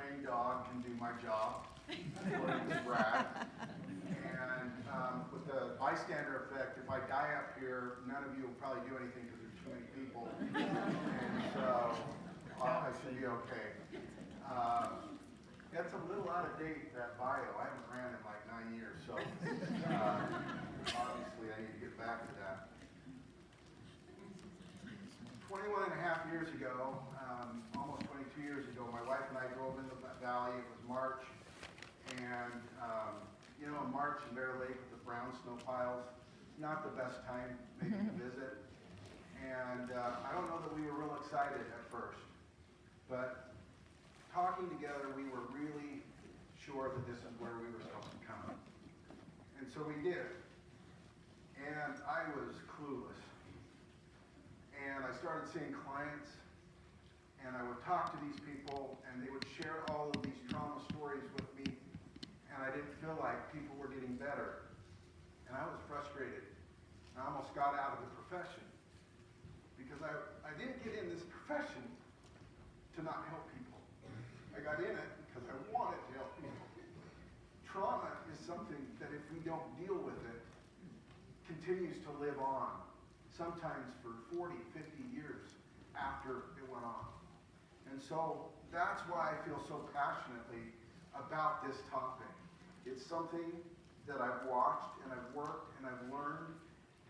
trained dog can do my job, according to Brad. And with the bystander effect, if I die up here, none of you will probably do anything because there's too many people. And so I should be okay. That's a little out of date, that bio. I haven't ran in like 9 years, so obviously I need to get back to that. 21 and a half years ago, almost 22 years ago, my wife and I drove into the valley. It was March, and in March in Bear Lake with the brown snow piles, not the best time maybe to visit. And I don't know that we were real excited at first, but talking together, we were really sure that this is where we were supposed to come. And so we did. And I was clueless. And I started seeing clients, and I would talk to these people, and they would share all of these trauma stories with me, and I didn't feel like people were getting better. And I was frustrated. I almost got out of the profession, because I didn't get in this profession to not help people. I got in it because I wanted to help people. Trauma is something that if we don't deal with it, continues to live on. Sometimes for 40, 50 years after it went on. And so that's why I feel so passionately about this topic. It's something that I've watched and I've worked and I've learned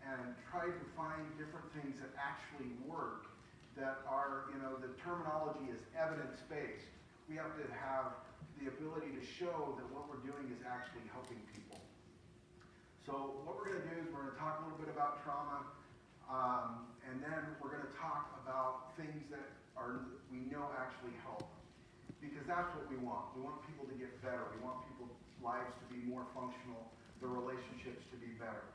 and tried to find different things that actually work, that are, the terminology is evidence-based. We have to have the ability to show that what we're doing is actually helping people. So what we're going to do is we're going to talk a little bit about trauma. And then we're going to talk about things that we know actually help. Because that's what we want. We want people to get better. We want people's lives to be more functional, their relationships to be better.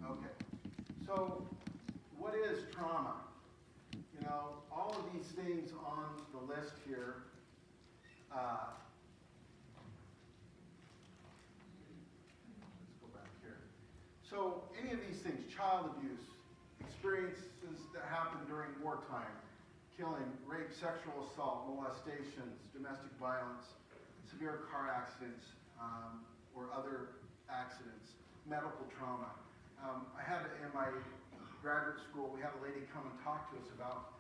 Okay, so what is trauma? All of these things on the list here, so any of these things, child abuse, experiences that happen during wartime, killing, rape, sexual assault, molestations, domestic violence, severe car accidents, or other accidents, medical trauma. I had in my graduate school, we had a lady come and talk to us about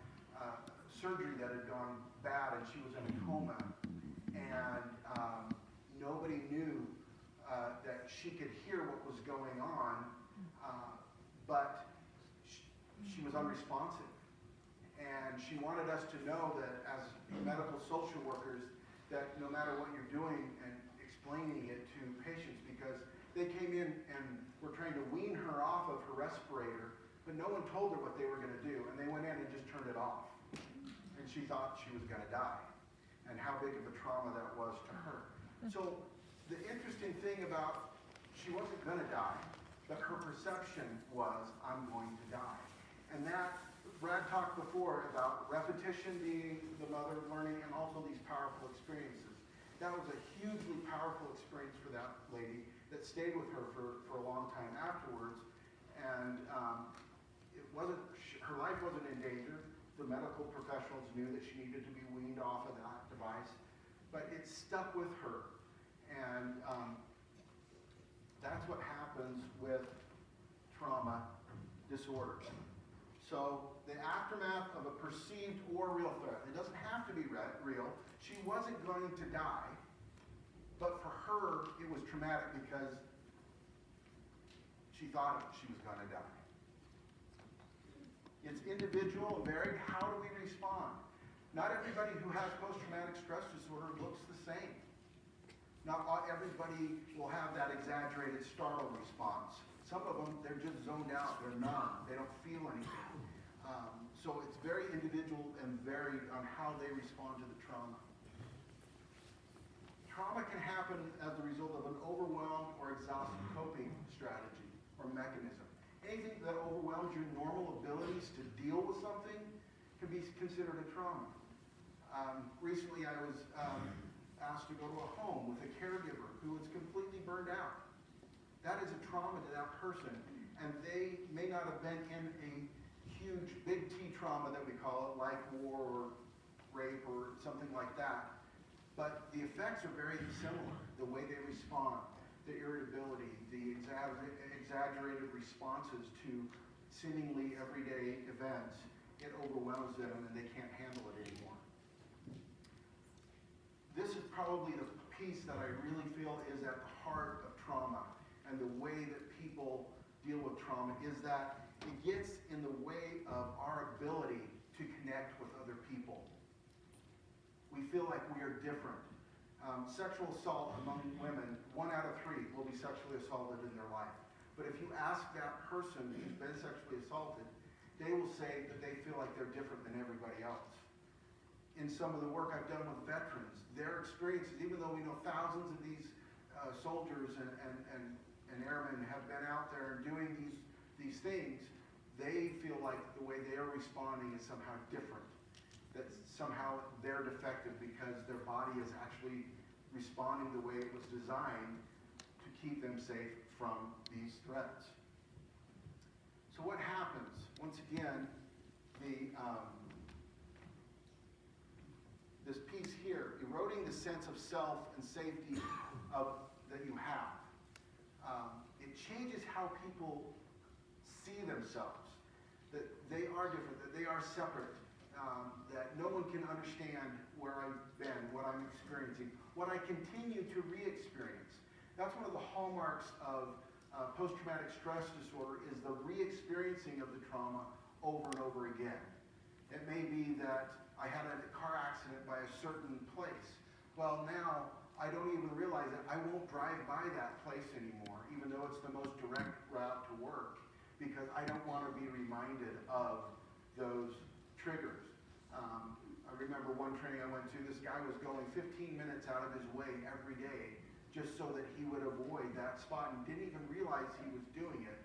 surgery that had gone bad, and she was in a coma, and nobody knew that she could hear what was going on, but she was unresponsive. And she wanted us to know that as medical social workers, that no matter what you're doing and explaining it to patients, because they came in and were trying to wean her off of her respirator, but no one told her what they were going to do, and they went in and just turned it off. And she thought she was going to die, and how big of a trauma that was to her. So the interesting thing about, she wasn't going to die, but her perception was, I'm going to die. And that, Brad talked before about repetition being the mother of learning, and also these powerful experiences. That was a hugely powerful experience for that lady that stayed with her for a long time afterwards. And her life wasn't in danger. The medical professionals knew that she needed to be weaned off of that device, but it stuck with her. And that's what happens with trauma disorders. So the aftermath of a perceived or real threat. It doesn't have to be real. She wasn't going to die, but for her it was traumatic because she thought she was going to die. It's individual and varied. How do we respond? Not everybody who has post-traumatic stress disorder looks the same. Not everybody will have that exaggerated startle response. Some of them, they're just zoned out, they're numb, they don't feel anything. So it's very individual and varied on how they respond to the trauma. Trauma can happen as a result of an overwhelmed or exhausted coping strategy or mechanism. Anything that overwhelms your normal abilities to deal with something can be considered a trauma. Recently I was asked to go to a home with a caregiver who was completely burned out. That is a trauma to that person, and they may not have been in a huge, big T trauma that we call it, like war or rape or something like that. But the effects are very similar. The way they respond, the irritability, the exaggerated responses to seemingly everyday events, it overwhelms them and they can't handle it anymore. This is probably the piece that I really feel is at the heart of trauma, and the way that people deal with trauma is that it gets in the way of our ability to connect with other people. We feel like we are different. Sexual assault among women, 1 out of 3 will be sexually assaulted in their life. But if you ask that person who's been sexually assaulted, they will say that they feel like they're different than everybody else. In some of the work I've done with veterans, their experiences, even though we know thousands of these soldiers and airmen have been out there and doing these things, they feel like the way they're responding is somehow different. That somehow they're defective because their body is actually responding the way it was designed to keep them safe from these threats. So what happens? Once again, this piece here, eroding the sense of self and safety that you have. It changes how people see themselves, that they are different, that they are separate, that no one can understand where I've been, what I'm experiencing, what I continue to re-experience. That's one of the hallmarks of post-traumatic stress disorder, is the re-experiencing of the trauma over and over again. It may be that I had a car accident by a certain place. Well, now I don't even realize it. I won't drive by that place anymore, even though it's the most direct route to work, because I don't want to be reminded of those triggers. I remember one training I went to, this guy was going 15 minutes out of his way every day just so that he would avoid that spot, and didn't even realize he was doing it,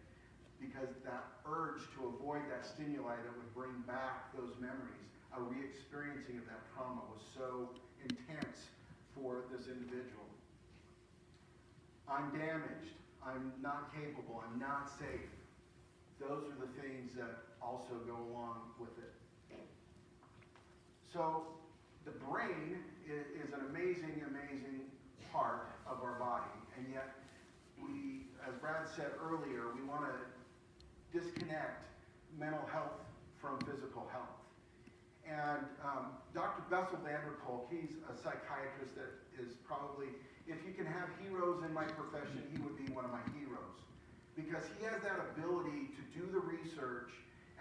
because that urge to avoid that stimuli that would bring back those memories, a re-experiencing of that trauma, was so intense for this individual. I'm damaged. I'm not capable. I'm not safe. Those are the things that also go along with it. So the brain is an amazing, amazing part of our body, and yet we, as Brad said earlier, we want to disconnect mental health from physical health. And Dr. Bessel van der Kolk, he's a psychiatrist that is probably, if you can have heroes in my profession, he would be one of my heroes. Because he has that ability to do the research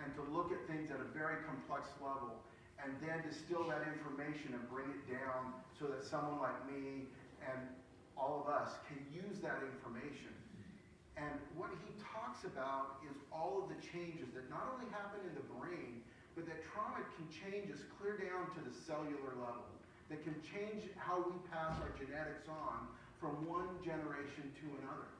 and to look at things at a very complex level, and then distill that information and bring it down so that someone like me and all of us can use that information. And what he talks about is all of the changes that not only happen in the brain, but that trauma can change us clear down to the cellular level, that can change how we pass our genetics on from one generation to another.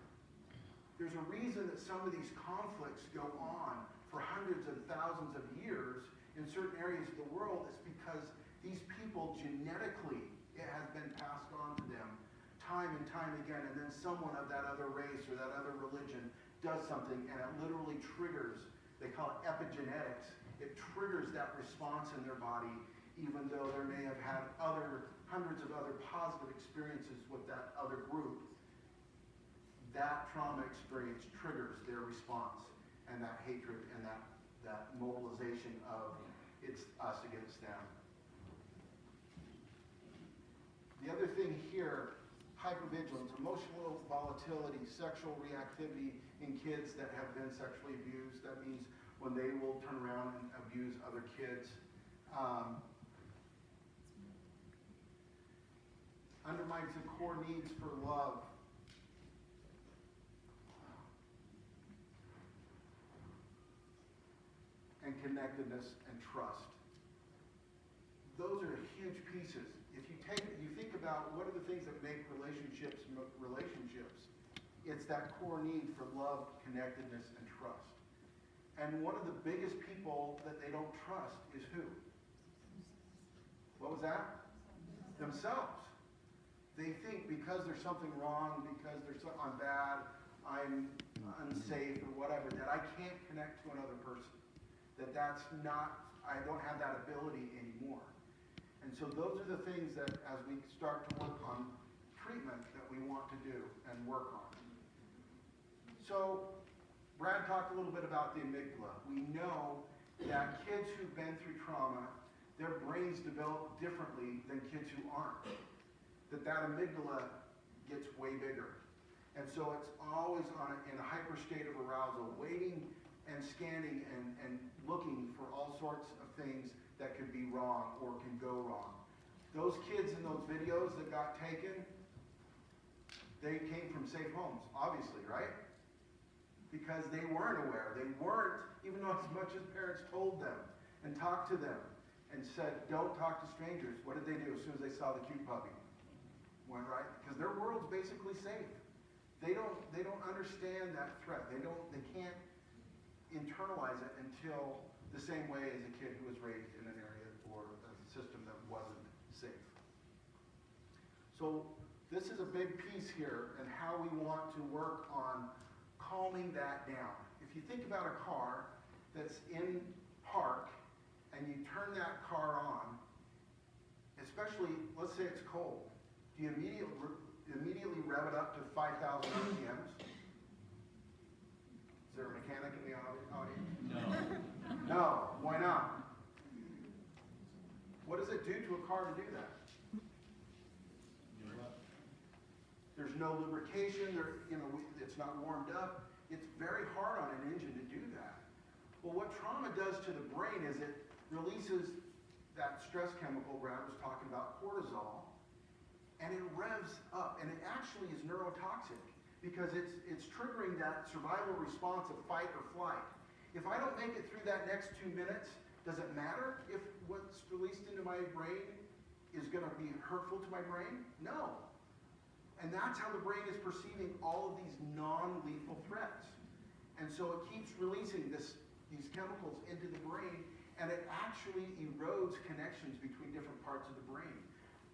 There's a reason that some of these conflicts go on for hundreds and thousands of years in certain areas of the world. It's because these people genetically, it has been passed on to them time and time again, and then someone of that other race or that other religion does something, and it literally triggers, they call it epigenetics, it triggers that response in their body, even though they may have had hundreds of other positive experiences with that other group. That trauma experience triggers their response, and that hatred and that mobilization of it's us against them. The other thing here, hyper-vigilance, emotional volatility, sexual reactivity in kids that have been sexually abused. That means when they will turn around and abuse other kids. Undermines the core needs for love. And connectedness and trust. Those are huge pieces. If you think about what are the things that make relationships, it's that core need for love, connectedness, and trust. And one of the biggest people that they don't trust is who? What was that? Themselves. They think because there's something wrong, because I'm bad, I'm unsafe, or whatever, that I can't connect to another person. that's not, I don't have that ability anymore. And so those are the things that as we start to work on treatment that we want to do and work on. So Brad talked a little bit about the amygdala. We know that kids who've been through trauma, their brains develop differently than kids who aren't. That amygdala gets way bigger. And so it's always in a hyper state of arousal, waiting and scanning and looking for all sorts of things that could be wrong or can go wrong. Those kids in those videos that got taken, they came from safe homes, obviously, right? Because they weren't aware. They weren't, even though as much as parents told them and talked to them and said, don't talk to strangers. What did they do as soon as they saw the cute puppy? Went right? Because their world's basically safe. They don't understand that threat. They can't internalize it until the same way as a kid who was raised in an area or a system that wasn't safe. So this is a big piece here in how we want to work on calming that down. If you think about a car that's in park and you turn that car on, especially, let's say it's cold, do you immediately rev it up to 5,000 RPMs? Is there a mechanic in the audience? No. No. Why not? What does it do to a car to do that? There's no lubrication. It's not warmed up. It's very hard on an engine to do that. Well, what trauma does to the brain is it releases that stress chemical Brad was talking about, cortisol, and it revs up, and it actually is neurotoxic because it's triggering that survival response of fight or flight. If I don't make it through that next 2 minutes, does it matter if what's released into my brain is going to be hurtful to my brain? No. And that's how the brain is perceiving all of these non-lethal threats. And so it keeps releasing these chemicals into the brain, and it actually erodes connections between different parts of the brain.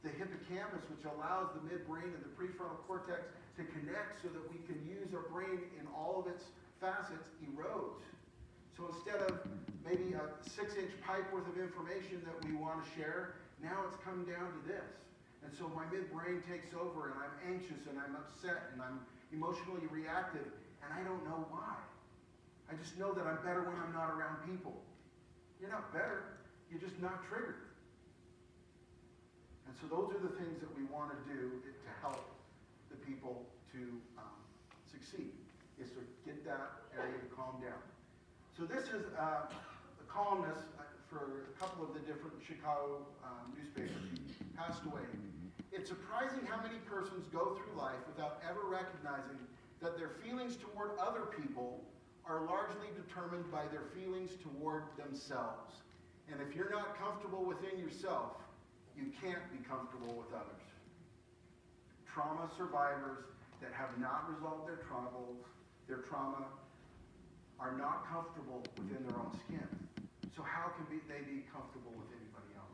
The hippocampus, which allows the midbrain and the prefrontal cortex to connect so that we can use our brain in all of its facets, erodes. So instead of maybe a 6-inch pipe worth of information that we want to share, now it's coming down to this. And so my midbrain takes over, and I'm anxious, and I'm upset, and I'm emotionally reactive, and I don't know why. I just know that I'm better when I'm not around people. You're not better, you're just not triggered. And so those are the things that we want to do to help the people to succeed, is to get that area to calm down. So this is the calmness for a couple of the different Chicago newspapers passed away. It's surprising how many persons go through life without ever recognizing that their feelings toward other people are largely determined by their feelings toward themselves. And if you're not comfortable within yourself, you can't be comfortable with others. Trauma survivors that have not resolved their trauma, are not comfortable within their own skin. So how can they be comfortable with anybody else?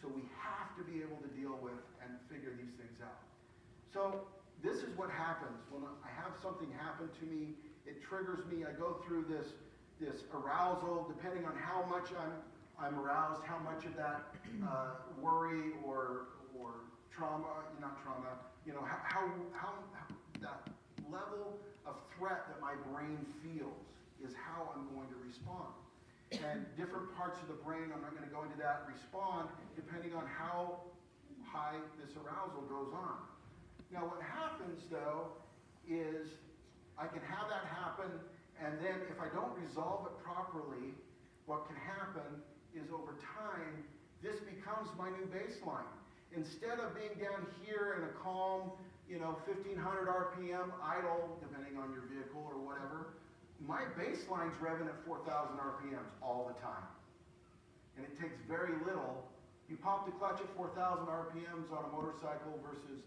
So we have to be able to deal with and figure these things out. So this is what happens when I have something happen to me. It triggers me. I go through this arousal, depending on how much I'm aroused, how much of that worry or trauma, how that level of threat that my brain feels is how I'm going to respond. And different parts of the brain, I'm not going to go into that, respond depending on how high this arousal goes on. Now what happens though is I can have that happen, and then if I don't resolve it properly, what can happen is over time, this becomes my new baseline. Instead of being down here in a calm, 1,500 RPM idle, depending on your vehicle or whatever, my baseline's revving at 4,000 RPMs all the time. And it takes very little. You pop the clutch at 4,000 RPMs on a motorcycle versus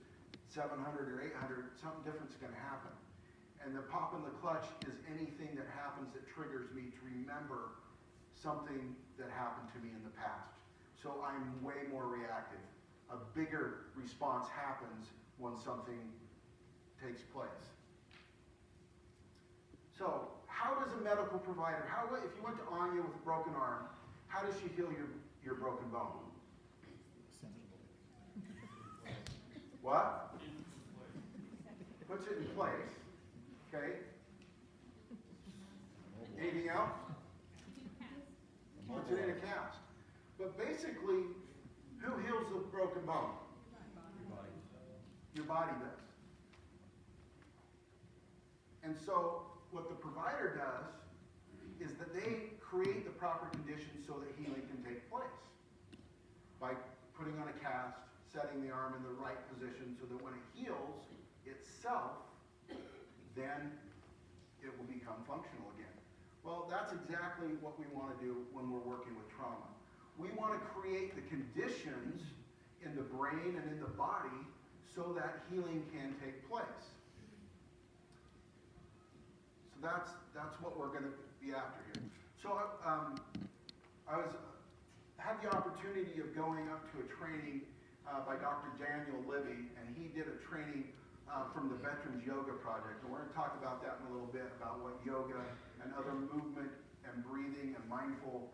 700 or 800, something different's going to happen. And the pop in the clutch is anything that happens that triggers me to remember something that happened to me in the past. So I'm way more reactive. A bigger response happens when something takes place. So, how does a medical provider, if you went to Anya with a broken arm, how does she heal your broken bone? What? Puts it in place. Okay. Anything else? Puts it in a cast. But basically, who heals the broken bone? Your body does. And so, what the provider does is that they create the proper conditions so that healing can take place. By putting on a cast, setting the arm in the right position so that when it heals itself, then it will become functional again. Well, that's exactly what we want to do when we're working with trauma. We want to create the conditions in the brain and in the body so that healing can take place. So that's what we're going to be after here. So I had the opportunity of going up to a training by Dr. Daniel Libby, and he did a training from the Veterans Yoga Project. And we're going to talk about that in a little bit, about what yoga and other movement and breathing and mindful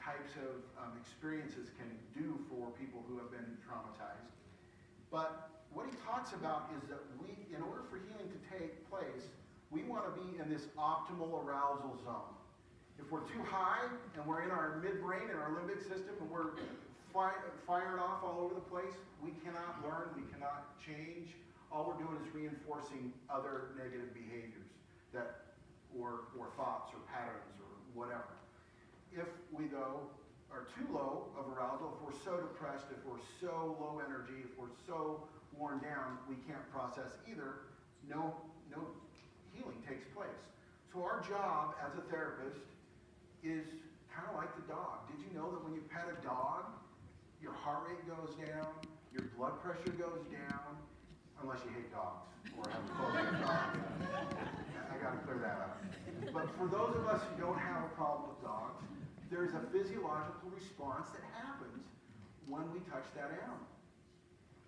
types of experiences can do for people who have been traumatized. But what he talks about is that in order for healing to take place, we want to be in this optimal arousal zone. If we're too high and we're in our midbrain and our limbic system and we're firing off all over the place, we cannot learn, we cannot change. All we're doing is reinforcing other negative behaviors or thoughts or patterns or whatever. If we, though, are too low of arousal, if we're so depressed, if we're so low energy, if we're so worn down, we can't process either, no healing takes place. So our job as a therapist is kind of like the dog. Did you know that when you pet a dog, your heart rate goes down, your blood pressure goes down, unless you hate dogs or have a phobia of dogs. I got to clear that up. But for those of us who don't have a problem with dogs, there's a physiological response that happens when we touch that animal.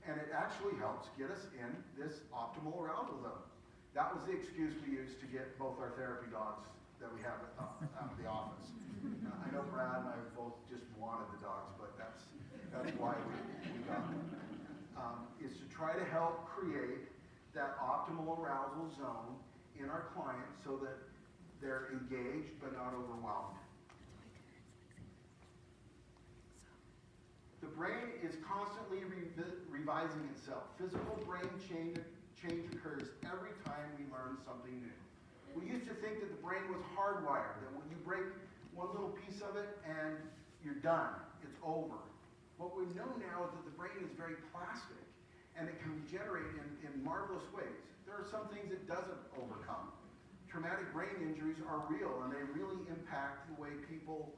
And it actually helps get us in this optimal arousal zone. That was the excuse we used to get both our therapy dogs that we have out of the office. I know Brad and I both just wanted the dogs, but that's why we got them. Is to try to help create that optimal arousal zone in our clients so that they're engaged but not overwhelmed. The brain is constantly revising itself. Physical brain change occurs every time we learn something new. We used to think that the brain was hardwired, that when you break one little piece of it and you're done, it's over. What we know now is that the brain is very plastic and it can regenerate in marvelous ways. There are some things it doesn't overcome. Traumatic brain injuries are real and they really impact the way people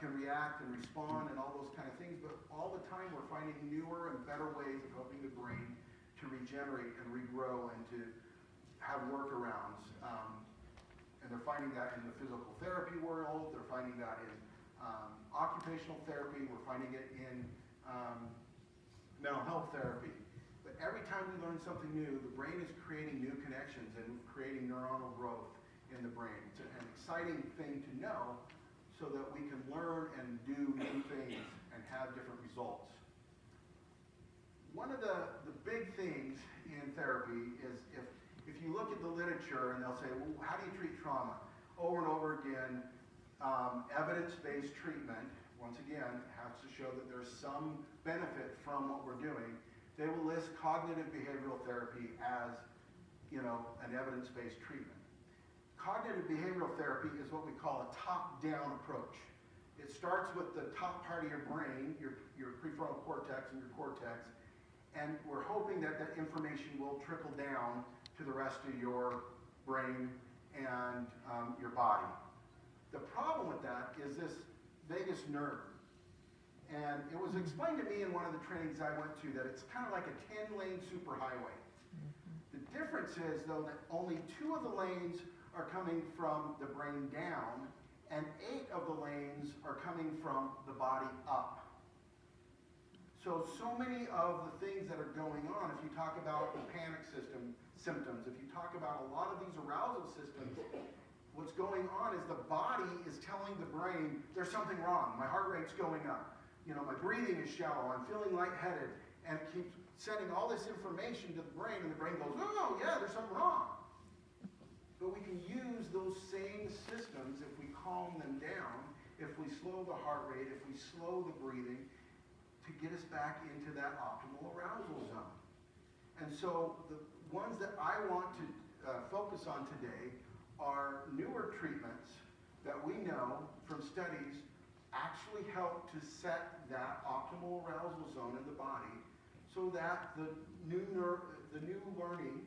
can react and respond and all those kind of things, but all the time we're finding newer and better ways of helping the brain to regenerate and regrow and to have workarounds. And they're finding that in the physical therapy world, they're finding that in occupational therapy, we're finding it in mental health therapy. But every time we learn something new, the brain is creating new connections and creating neuronal growth in the brain. It's an exciting thing to know so that we can learn and do new things and have different results. One of the big things in therapy is if you look at the literature and they'll say, well, how do you treat trauma? Over and over again, evidence-based treatment, once again, has to show that there's some benefit from what we're doing. They will list cognitive behavioral therapy as, an evidence-based treatment. Cognitive behavioral therapy is what we call a top-down approach. It starts with the top part of your brain, your prefrontal cortex and your cortex, and we're hoping that that information will trickle down to the rest of your brain and your body. The problem with that is this vagus nerve. And it was explained to me in one of the trainings I went to that it's kind of like a 10-lane superhighway. The difference is, though, that only 2 of the lanes are coming from the brain down, and 8 of the lanes are coming from the body up. So many of the things that are going on, if you talk about the panic symptoms, if you talk about a lot of these arousal systems, what's going on is the body is telling the brain, there's something wrong. My heart rate's going up. My breathing is shallow. I'm feeling lightheaded. And it keeps sending all this information to the brain, and the brain goes, oh, yeah, there's something wrong. But we can use those same systems if we calm them down, if we slow the heart rate, if we slow the breathing, to get us back into that optimal arousal zone. And so the ones that I want to focus on today are newer treatments that we know from studies actually help to set that optimal arousal zone in the body so that the new learning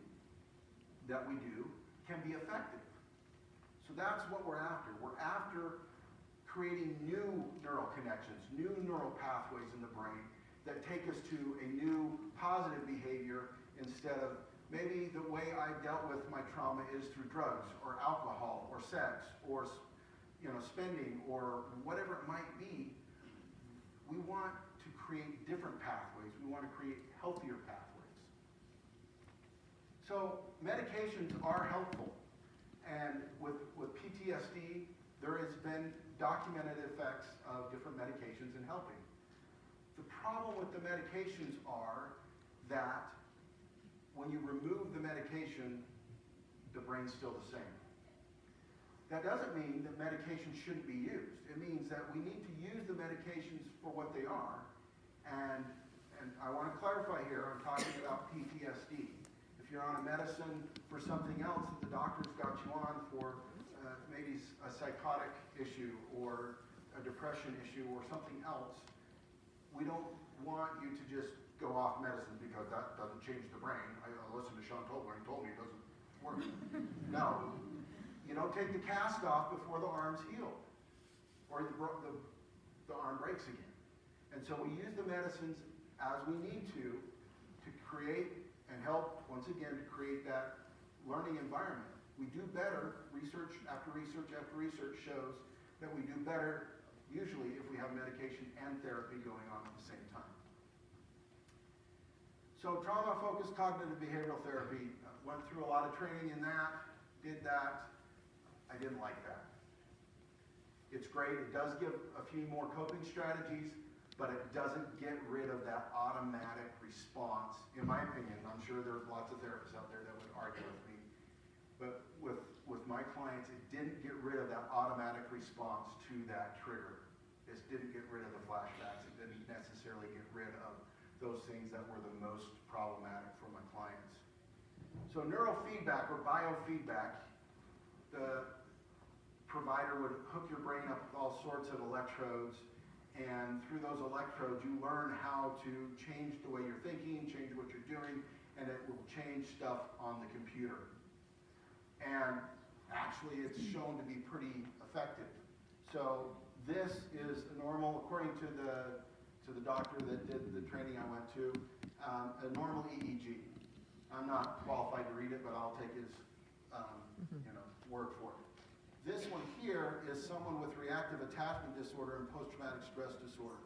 that we do can be effective. So that's what we're after. We're after creating new neural connections, new neural pathways in the brain that take us to a new positive behavior instead of maybe the way I dealt with my trauma is through drugs or alcohol or sex or spending or whatever it might be. We want to create different pathways. We want to create healthier pathways. So medications are helpful. And with PTSD, there has been documented effects of different medications in helping. The problem with the medications are that when you remove the medication, the brain's still the same. That doesn't mean that medications shouldn't be used. It means that we need to use the medications for what they are. And I want to clarify here, I'm talking about PTSD. If you're on a medicine for something else that the doctor's got you on for maybe a psychotic issue or a depression issue or something else, we don't want you to just go off medicine because that doesn't change the brain. I listened to Shaun Tobler and he told me it doesn't work. No. You don't take the cast off before the arm's healed or the arm breaks again. And so we use the medicines as we need to create and help, once again, to create that learning environment. We do better, research after research after research shows that we do better usually if we have medication and therapy going on at the same time. So trauma-focused cognitive behavioral therapy, went through a lot of training in that, did that. I didn't like that. It's great, it does give a few more coping strategies, but it doesn't get rid of that automatic response, in my opinion. I'm sure there's lots of therapists out there that would argue with me, but with my clients, it didn't get rid of that automatic response to that trigger. It didn't get rid of the flashbacks. It didn't necessarily get rid of those things that were the most problematic for my clients. So neurofeedback or biofeedback, the provider would hook your brain up with all sorts of electrodes, and through those electrodes you learn how to change the way you're thinking, change what you're doing, and it will change stuff on the computer. And actually it's shown to be pretty effective. So this is a normal, according to the doctor that did the training I went to, a normal EEG. I'm not qualified to read it, but I'll take his word for it. This one here is someone with reactive attachment disorder and post-traumatic stress disorder.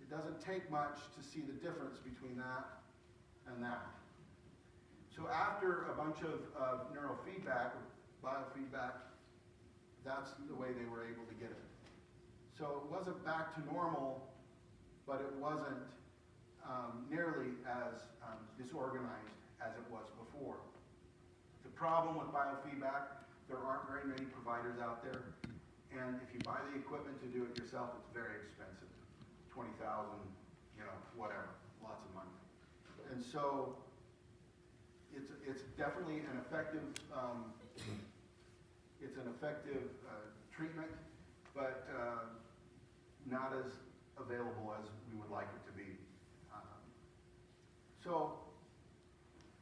It doesn't take much to see the difference between that and that. So after a bunch of neurofeedback, or biofeedback, that's the way they were able to get it. So it wasn't back to normal, but it wasn't nearly as disorganized as it was before. The problem with biofeedback, there aren't very many providers out there, and if you buy the equipment to do it yourself, it's very expensive. $20,000, whatever, lots of money. And so it's definitely an effective treatment, but not as available as we would like it to be. So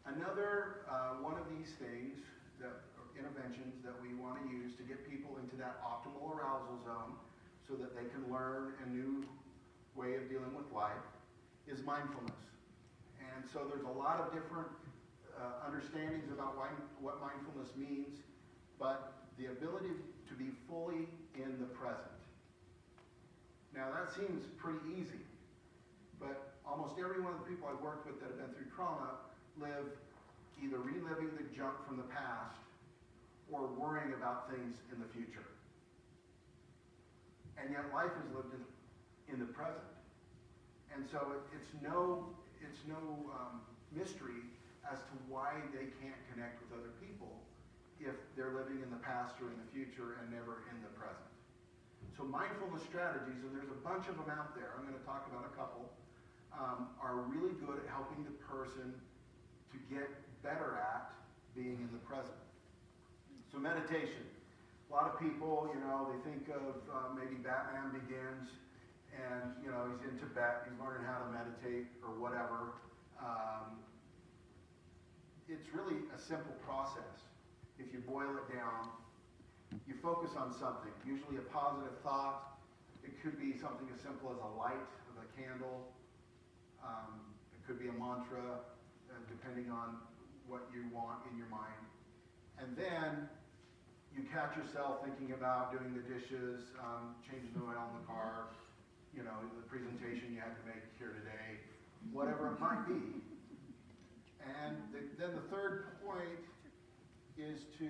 another one of these things, interventions that we want to use to get people into that optimal arousal zone so that they can learn a new way of dealing with life is mindfulness. And so there's a lot of different understandings about what mindfulness means, but the ability to be fully in the present. Now that seems pretty easy, but almost every one of the people I've worked with that have been through trauma live either reliving the junk from the past or worrying about things in the future. And yet life is lived in the present. And so it's no mystery as to why they can't connect with other people if they're living in the past or in the future and never in the present. So mindfulness strategies, and there's a bunch of them out there, I'm going to talk about a couple, are really good at helping the person to get better at being in the present. So meditation. A lot of people, they think of maybe Batman Begins, and he's in Tibet, he's learning how to meditate or whatever. It's really a simple process. If you boil it down, you focus on something, usually a positive thought. It could be something as simple as a light of a candle. It could be a mantra, depending on what you want in your mind. And then you catch yourself thinking about doing the dishes, changing the oil in the car, the presentation you had to make here today, whatever it might be. And then the third point is to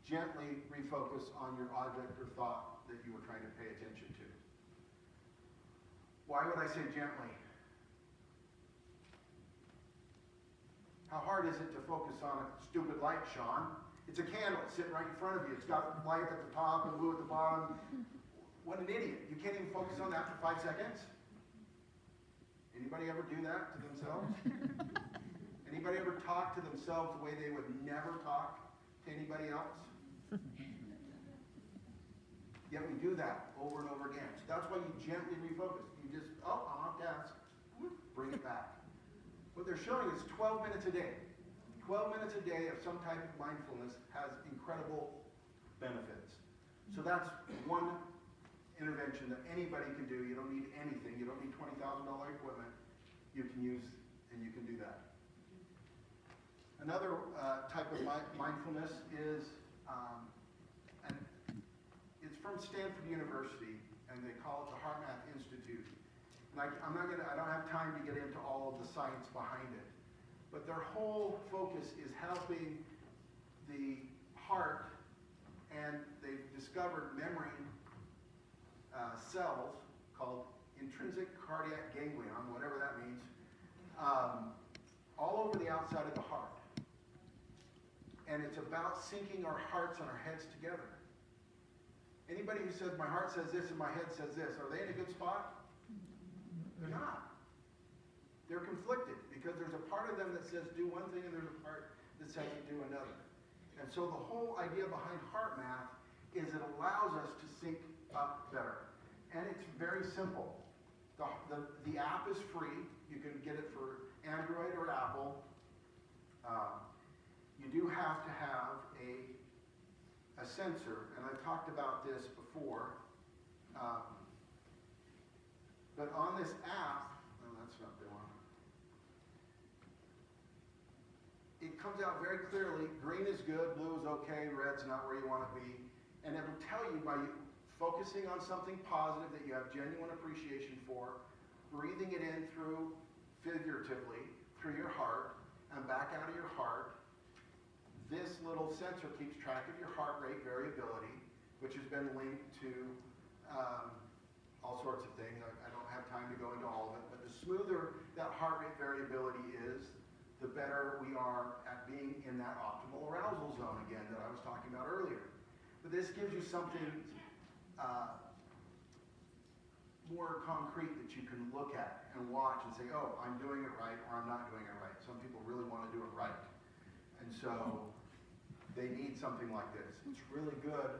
gently refocus on your object or thought that you were trying to pay attention to. Why would I say gently? How hard is it to focus on a stupid light, Shaun? It's a candle sitting right in front of you. It's got light at the top and blue at the bottom. What an idiot. You can't even focus on that for 5 seconds? Anybody ever do that to themselves? Anybody ever talk to themselves the way they would never talk to anybody else? Yet we do that over and over again. So that's why you gently refocus. You just, I'm off task. Bring it back. What they're showing is 12 minutes a day. 12 minutes a day of some type of mindfulness has incredible benefits. So that's one intervention that anybody can do. You don't need anything. You don't need $20,000 equipment. You can use, and you can do that. Another type of mindfulness is, and it's from Stanford University, and they call it the HeartMath Institute. And I don't have time to get into all of the science behind it, but their whole focus is helping the heart, and they've discovered memory cells called intrinsic cardiac ganglion, whatever that means, all over the outside of the heart. And it's about syncing our hearts and our heads together. Anybody who says, my heart says this and my head says this, are they in a good spot? They're not. They're conflicted because there's a part of them that says do one thing and there's a part that says do another. And so the whole idea behind HeartMath is it allows us to sync up better. And it's very simple. The app is free. You can get it for Android or Apple. You do have to have a sensor, and I've talked about this before. But on this app, that's not the one. It comes out very clearly, green is good, blue is okay, red's not where you want to be. And it'll tell you by focusing on something positive that you have genuine appreciation for, breathing it in through, figuratively, through your heart, and back out of your heart. This little sensor keeps track of your heart rate variability, which has been linked to all sorts of things. I don't have time to go into all of it, but the smoother that heart rate variability is, the better we are at being in that optimal arousal zone again that I was talking about earlier. But this gives you something more concrete that you can look at and watch and say, oh, I'm doing it right or I'm not doing it right. Some people really want to do it right. And so they need something like this. It's really good.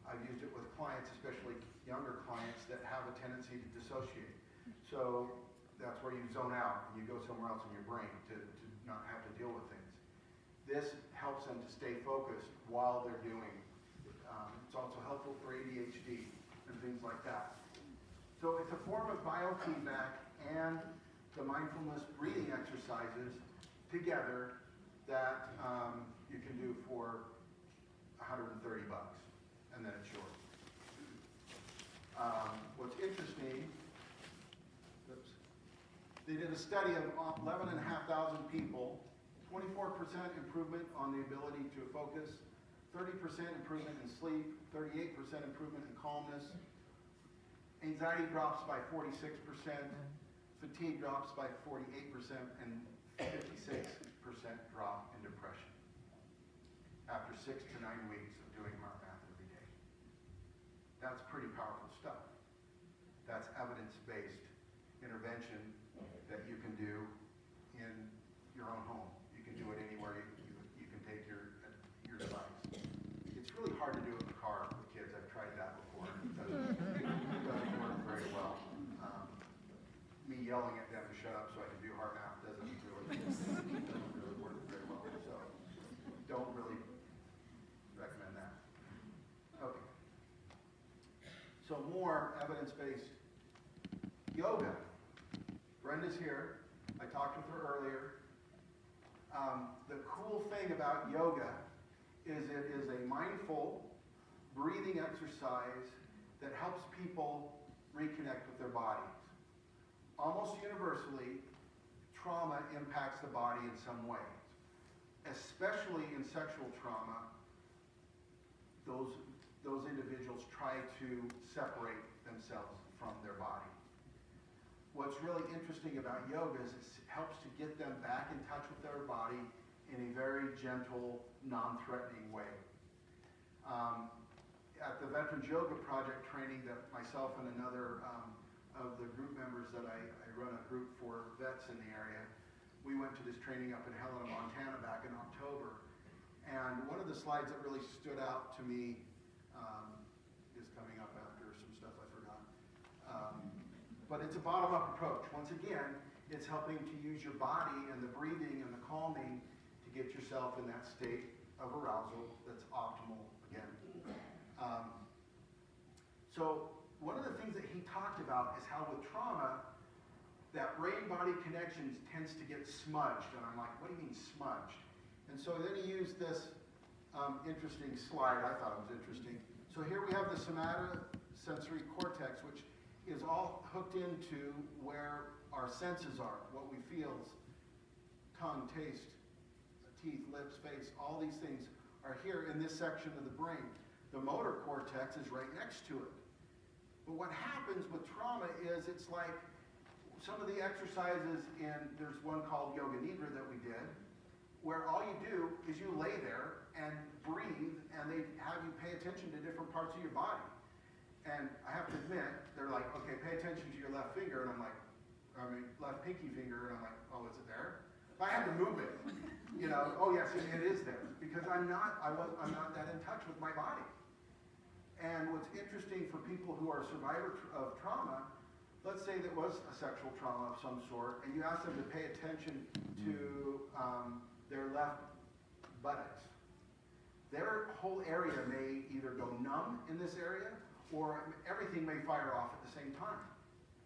I've used it with clients, especially younger clients that have a tendency to dissociate. So that's where you zone out and you go somewhere else in your brain to not have to deal with things. This helps them to stay focused while they're doing. It's also helpful for ADHD and things like that. So it's a form of biofeedback and the mindfulness breathing exercises together that you can do for $130, and then it's short. What's interesting, They did a study of 11,500 people, 24% improvement on the ability to focus, 30% improvement in sleep, 38% improvement in calmness. Anxiety drops by 46%, fatigue drops by 48%, and 56% drop in depression after 6 to 9 weeks of doing heart math every day. That's pretty powerful stuff. That's evidence-based intervention that you can do in your own home. You can do it anywhere you can take your device. It's really hard to do it in the car with kids. I've tried that before. It doesn't work very well. Me yelling at them to shut up so I can do heart math doesn't really work very well. So don't really recommend that. Okay. So more evidence-based yoga. Brenda's here. I talked with her earlier. The cool thing about yoga is it is a mindful breathing exercise that helps people reconnect with their bodies. Almost universally, trauma impacts the body in some ways. Especially in sexual trauma, those individuals try to separate themselves from their body. What's really interesting about yoga is it helps to get them back in touch with their body in a very gentle, non-threatening way. At the Veterans Yoga Project training that myself and another of the group members that I run a group for vets in the area, we went to this training up in Helena, Montana back in October. And one of the slides that really stood out to me is coming up after some stuff I forgot. But it's a bottom-up approach. Once again, it's helping to use your body and the breathing and the calming to get yourself in that state of arousal that's optimal again. So one of the things that he talked about is how with trauma, that brain-body connection tends to get smudged. And I'm like, what do you mean smudged? And so then he used this interesting slide. I thought it was interesting. So here we have the somatosensory cortex, which is all hooked into where our senses are, what we feel, tongue, taste, teeth, lips, face, all these things are here in this section of the brain. The motor cortex is right next to it. But what happens with trauma is it's like some of the exercises there's one called Yoga Nidra that we did, where all you do is you lay there and breathe, and they have you pay attention to different parts of your body. And I have to admit, they're like, okay, pay attention to your left finger, and I'm like, left pinky finger, and I'm like, oh, is it there? I had to move it, oh yes, it is there, because I'm not that in touch with my body. And what's interesting for people who are survivors of trauma, let's say there was a sexual trauma of some sort, and you ask them to pay attention to their left buttocks. Their whole area may either go numb in this area, or everything may fire off at the same time,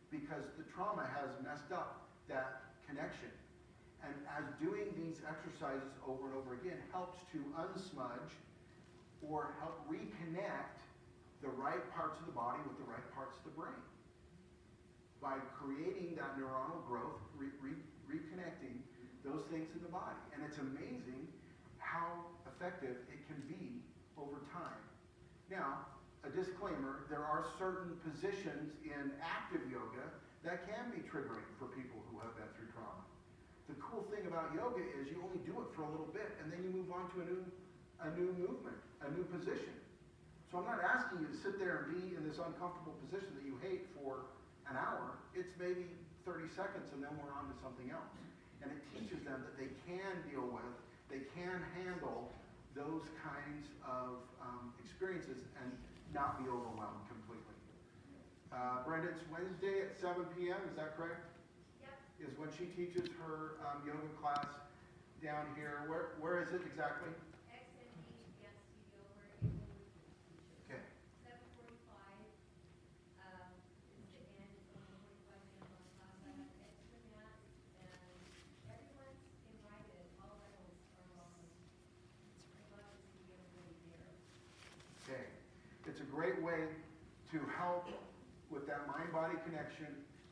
because the trauma has messed up that connection. And as doing these exercises over and over again helps to unsmudge or help reconnect the right parts of the body with the right parts of the brain. By creating that neuronal growth, reconnecting those things in the body. And it's amazing how effective it can be over time. Now, a disclaimer, there are certain positions in active yoga that can be triggering for people who have been through trauma. The cool thing about yoga is you only do it for a little bit, and then you move on to a new movement, a new position. So I'm not asking you to sit there and be in this uncomfortable position that you hate for an hour. It's maybe 30 seconds, and then we're on to something else. And it teaches them that they can deal with, they can handle those kinds of experiences and not be overwhelmed completely. Brenda, it's Wednesday at 7 p.m., is that correct? Yep. Is when she teaches her yoga class down here. Where is it exactly? XMD Dance Studio, where it will Okay. 7:45 is the end. It's only 45 minutes long class. I have extra mats, and everyone's invited. All levels are welcome. I'd love to see everybody there. Okay. It's a great way to help with that mind-body connection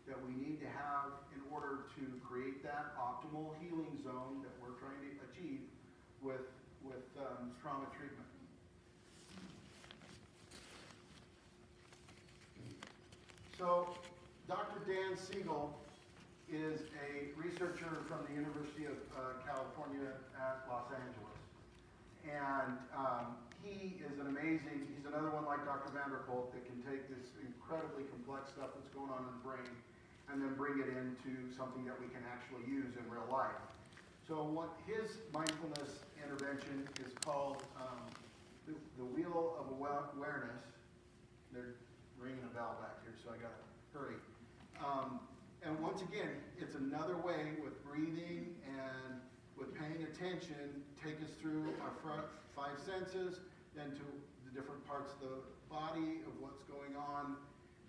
that we need to have in order to create that optimal healing zone that we're trying to achieve with trauma treatment. So, Dr. Dan Siegel is a researcher from the University of California at Los Angeles. And he is he's another one like Dr. Vanderkolk that can take this incredibly complex stuff that's going on in the brain and then bring it into something that we can actually use in real life. So what his mindfulness intervention is called the Wheel of Awareness. They're ringing a bell back here, so I gotta hurry. And once again, it's another way with breathing and with paying attention, take us through our five senses, then to the different parts of the body of what's going on,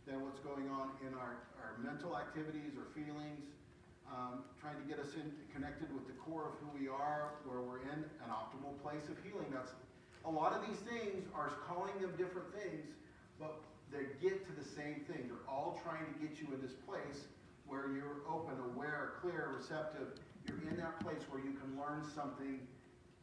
then what's going on in our mental activities or feelings, trying to get us connected with the core of who we are, where we're in an optimal place of healing. That's a lot of these things are calling them different things, but they get to the same thing. They're all trying to get you in this place where you're open, aware, clear, receptive. You're in that place where you can learn something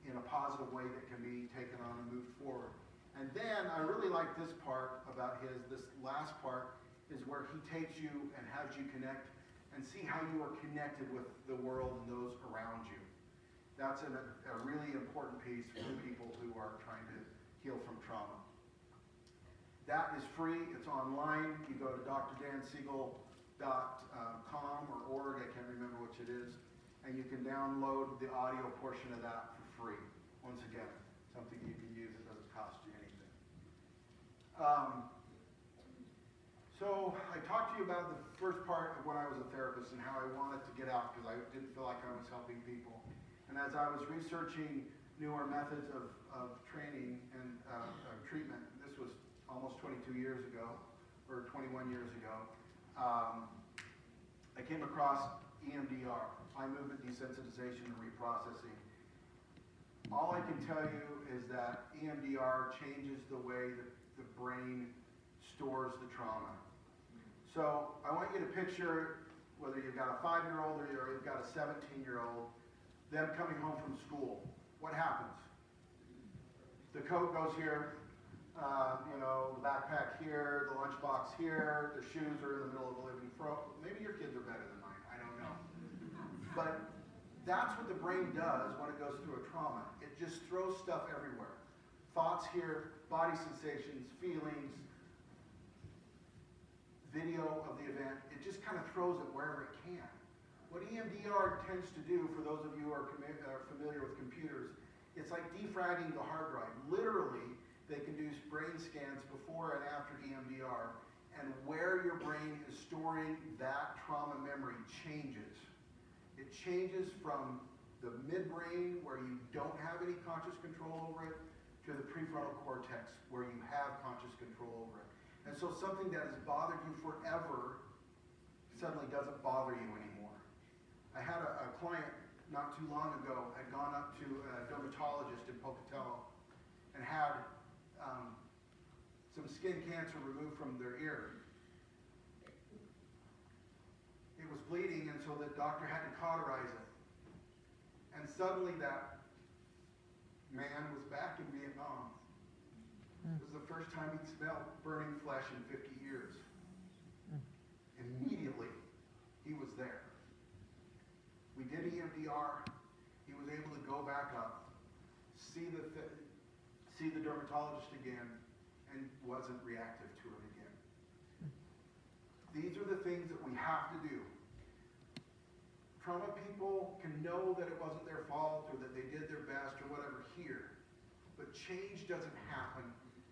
in a positive way that can be taken on and moved forward. And then I really like this part about this last part is where he takes you and has you connect and see how you are connected with the world and those around you. That's a really important piece for people who are trying to heal from trauma. That is free. It's online. You go to drdansiegel.com or org, I can't remember which it is, and you can download the audio portion of that for free. Once again, something you can use. It doesn't cost you anything. So I talked to you about the first part of when I was a therapist and how I wanted to get out because I didn't feel like I was helping people. And as I was researching newer methods of training and treatment, this was almost 22 years ago, or 21 years ago, I came across EMDR, eye movement desensitization and reprocessing. All I can tell you is that EMDR changes the way that the brain stores the trauma. So I want you to picture whether you've got a 5-year-old or you've got a 17-year-old, them coming home from school. What happens? The coat goes here, the backpack here, the lunchbox here, the shoes are in the middle of the living room. Maybe your kids are better than mine, I don't know. But that's what the brain does when it goes through a trauma. It just throws stuff everywhere. Thoughts here, body sensations, feelings, video of the event. It just kind of throws it wherever it can. What EMDR tends to do, for those of you who are familiar with computers, it's like defragging the hard drive. Literally, they can do brain scans before and after EMDR, and where your brain is storing that trauma memory changes. It changes from the midbrain, where you don't have any conscious control over it, to the prefrontal cortex, where you have conscious control over it. And so something that has bothered you forever suddenly doesn't bother you anymore. I had a client not too long ago had gone up to a dermatologist in Pocatello and had some skin cancer removed from their ear. It was bleeding, and so the doctor had to cauterize it. And suddenly that man was back in Vietnam. It was the first time he'd smelled burning flesh in 50 years. Immediately, he was there. We did EMDR. He was able to go back up, see the dermatologist again, and wasn't reactive to it again. These are the things that we have to do. Trauma people can know that it wasn't their fault or that they did their best or whatever here, but change doesn't happen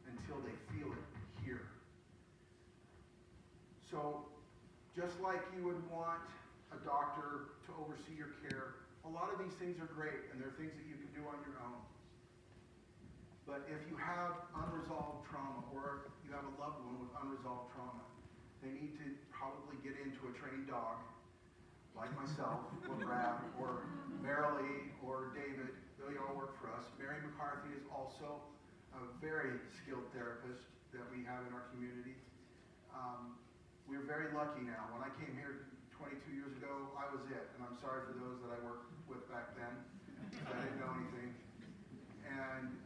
until they feel it here. So, just like you would want a doctor to oversee your care, a lot of these things are great, and they're things that you can do on your own. But if you have unresolved trauma, or you have a loved one with unresolved trauma, they need to probably get into a trained dog, like myself, or Brad, or Marilee, or David. They all work for us. Mary McCarthy is also a very skilled therapist that we have in our community. We're very lucky now. When I came here 22 years ago, I was it. And I'm sorry for those that I worked with back then. I didn't know anything. And,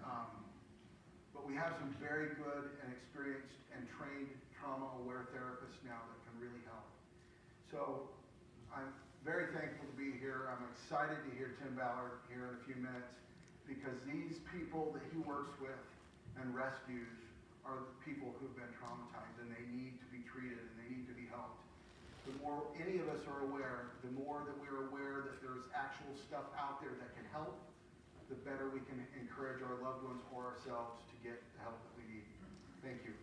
but we have some very good and experienced and trained trauma-aware therapists now that can really help. So I'm very thankful to be here. I'm excited to hear Tim Ballard here in a few minutes, because these people that he works with and rescues are the people who've been traumatized, and they need to be treated and they need to be helped. The more any of us are aware, the more that we're aware that there's actual stuff out there that can help, the better we can encourage our loved ones or ourselves to get the help that we need. Thank you.